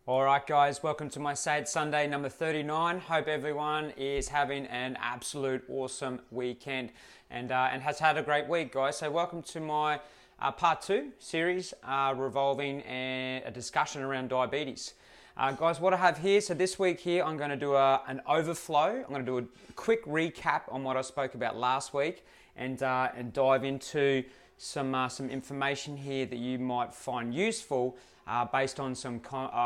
All right, guys, welcome to my Sad Sunday number 39. Hope everyone is having an absolute awesome weekend and has had a great week, guys. So welcome to my part two series revolving a discussion around diabetes. Guys, what I have here, so this week here, I'm going to do an overflow. I'm going to do a quick recap on what I spoke about last week and dive into some information here that you might find useful based on some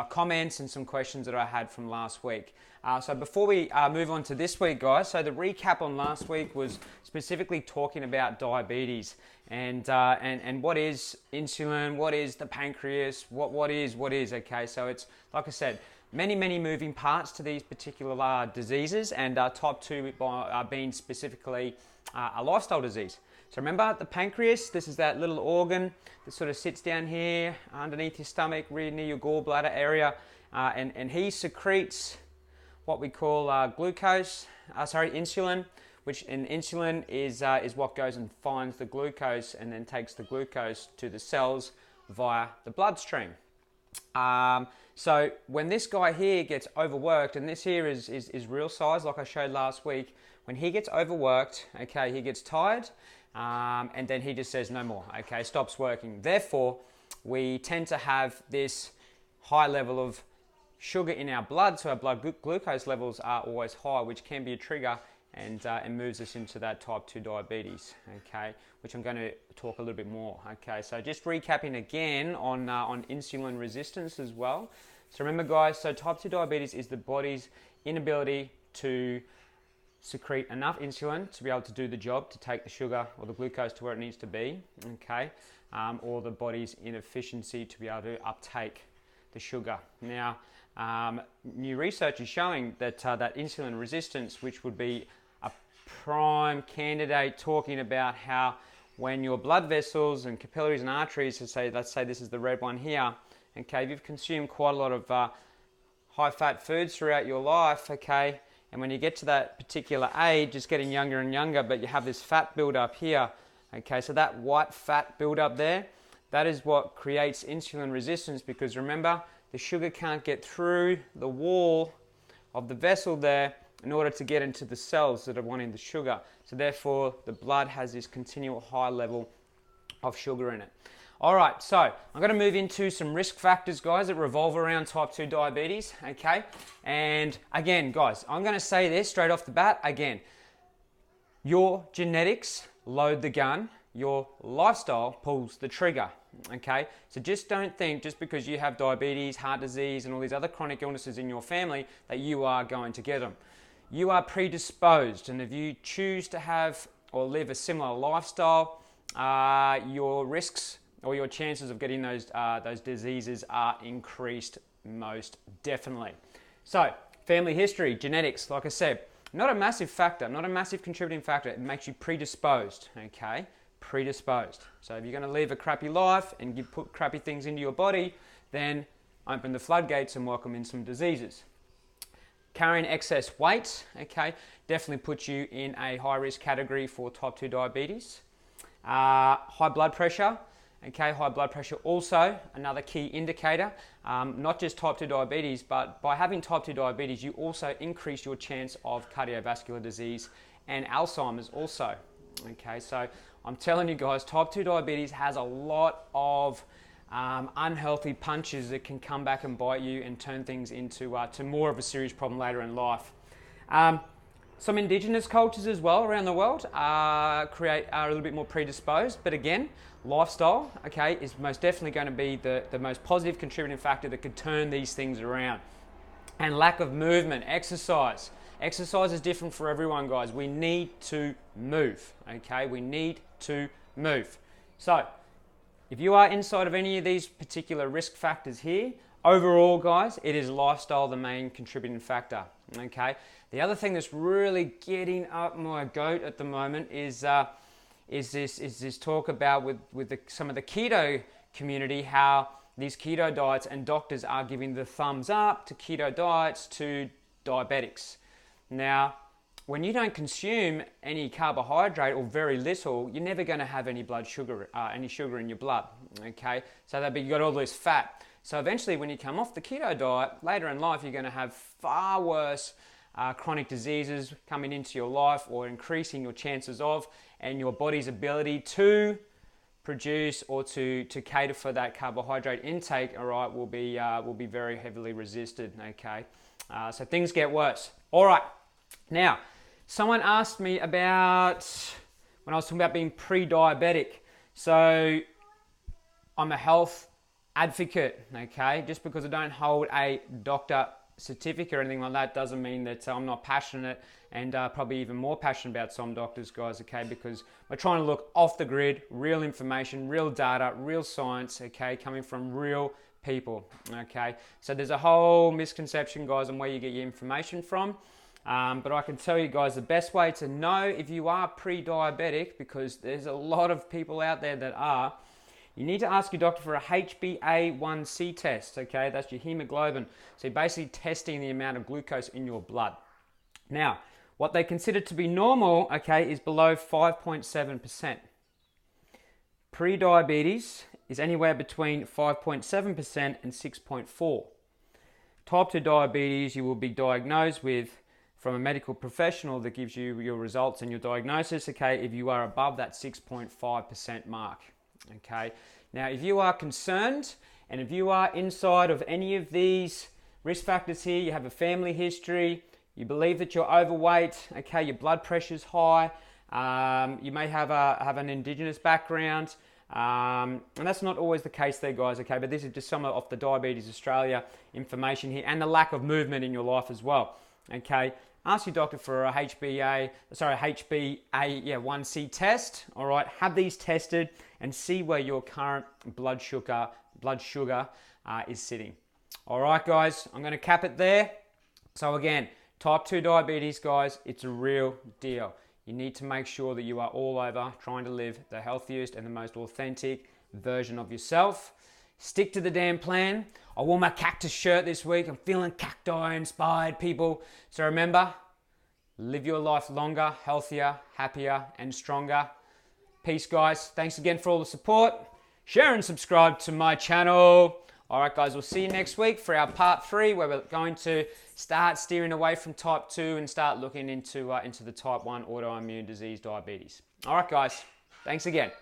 comments and some questions that I had from last week. So before we move on to this week, guys, so the recap on last week was specifically talking about diabetes and what is insulin, what is the pancreas, what is, okay? So it's, like I said, many moving parts to these particular diseases, and type 2 being specifically a lifestyle disease. So remember the pancreas, this is that little organ that sort of sits down here underneath your stomach, really near your gallbladder area, and he secretes what we call insulin, which insulin is what goes and finds the glucose and then takes the glucose to the cells via the bloodstream. So when this guy here gets overworked, and this here is real size like I showed last week, when he gets overworked, okay, he gets tired, and then he just says no more, okay, stops working. Therefore, we tend to have this high level of sugar in our blood, so our blood glucose levels are always high, which can be a trigger and moves us into that type 2 diabetes, okay, which I'm going to talk a little bit more, okay. So just recapping again on insulin resistance as well. So remember, guys, so type 2 diabetes is the body's inability to secrete enough insulin to be able to do the job, to take the sugar or the glucose to where it needs to be, okay, or the body's inefficiency to be able to uptake the sugar. Now, new research is showing that that insulin resistance, which would be a prime candidate talking about how when your blood vessels and capillaries and arteries, let's say this is the red one here, okay, if you've consumed quite a lot of high-fat foods throughout your life, okay, and when you get to that particular age, it's getting younger and younger, but you have this fat buildup here, okay, so that white fat buildup there, that is what creates insulin resistance, because remember, the sugar can't get through the wall of the vessel there in order to get into the cells that are wanting the sugar. So therefore, the blood has this continual high level of sugar in it. All right, so I'm going to move into some risk factors, guys, that revolve around type 2 diabetes, okay? And again, guys, I'm going to say this straight off the bat. Again, your genetics load the gun, your lifestyle pulls the trigger, okay? So just don't think just because you have diabetes, heart disease, and all these other chronic illnesses in your family that you are going to get them. You are predisposed, and if you choose to have or live a similar lifestyle, your risks or your chances of getting those diseases are increased most definitely. So, family history, genetics, like I said, not a massive factor, not a massive contributing factor. It makes you predisposed, okay? Predisposed. So if you're going to live a crappy life and you put crappy things into your body, then open the floodgates and welcome in some diseases. Carrying excess weight, okay, definitely puts you in a high risk category for type 2 diabetes. High blood pressure, okay, high blood pressure also another key indicator, not just type 2 diabetes, but by having type 2 diabetes, you also increase your chance of cardiovascular disease and Alzheimer's also, okay. So I'm telling you guys, type 2 diabetes has a lot of unhealthy punches that can come back and bite you and turn things into to more of a serious problem later in life. Some indigenous cultures as well around the world are a little bit more predisposed, but again, lifestyle, okay, is most definitely going to be the most positive contributing factor that could turn these things around. And lack of movement, exercise. Exercise is different for everyone, guys. We need to move, okay? We need to move. So, if you are inside of any of these particular risk factors here, overall, guys, it is lifestyle the main contributing factor, okay? The other thing that's really getting up my goat at the moment is this talk about with some of the keto community, how these keto diets and doctors are giving the thumbs up to keto diets to diabetics. Now, when you don't consume any carbohydrate or very little, you're never going to have any blood sugar, any sugar in your blood. Okay, so you've got all this fat. So eventually when you come off the keto diet, later in life, you're going to have far worse chronic diseases coming into your life, or increasing your chances of, and your body's ability to produce or to cater for that carbohydrate intake, all right, will be very heavily resisted, okay? So things get worse. All right, now, someone asked me about, when I was talking about being pre-diabetic. So I'm a health advocate, okay? Just because I don't hold a doctor certificate or anything like that doesn't mean that I'm not passionate, and probably even more passionate about some doctors, guys, okay? Because we're trying to look off the grid, real information, real data, real science, okay? Coming from real people, okay? So there's a whole misconception, guys, on where you get your information from. But I can tell you guys the best way to know if you are pre-diabetic, because there's a lot of people out there that are, you need to ask your doctor for a HbA1c test, okay? That's your hemoglobin. So you're basically testing the amount of glucose in your blood. Now, what they consider to be normal, okay, is below 5.7%. Pre-diabetes is anywhere between 5.7% and 6.4%. Type 2 diabetes, you will be diagnosed with from a medical professional that gives you your results and your diagnosis, okay, if you are above that 6.5% mark, okay. Now, if you are concerned and if you are inside of any of these risk factors here, you have a family history, you believe that you're overweight, okay, your blood pressure's high, you may have an indigenous background, and that's not always the case there, guys, okay, but this is just some of the Diabetes Australia information here, and the lack of movement in your life as well, okay. Ask your doctor for a HbA1c test, all right, have these tested and see where your current blood sugar is sitting. All right, guys, I'm going to cap it there. So again, type 2 diabetes, guys, it's a real deal. You need to make sure that you are all over trying to live the healthiest and the most authentic version of yourself. Stick to the damn plan. I wore my cactus shirt this week. I'm feeling cacti inspired, people. So remember, live your life longer, healthier, happier, and stronger. Peace, guys. Thanks again for all the support. Share and subscribe to my channel. All right, guys, we'll see you next week for our part 3, where we're going to start steering away from type 2 and start looking into the type 1 autoimmune disease, diabetes. All right, guys. Thanks again.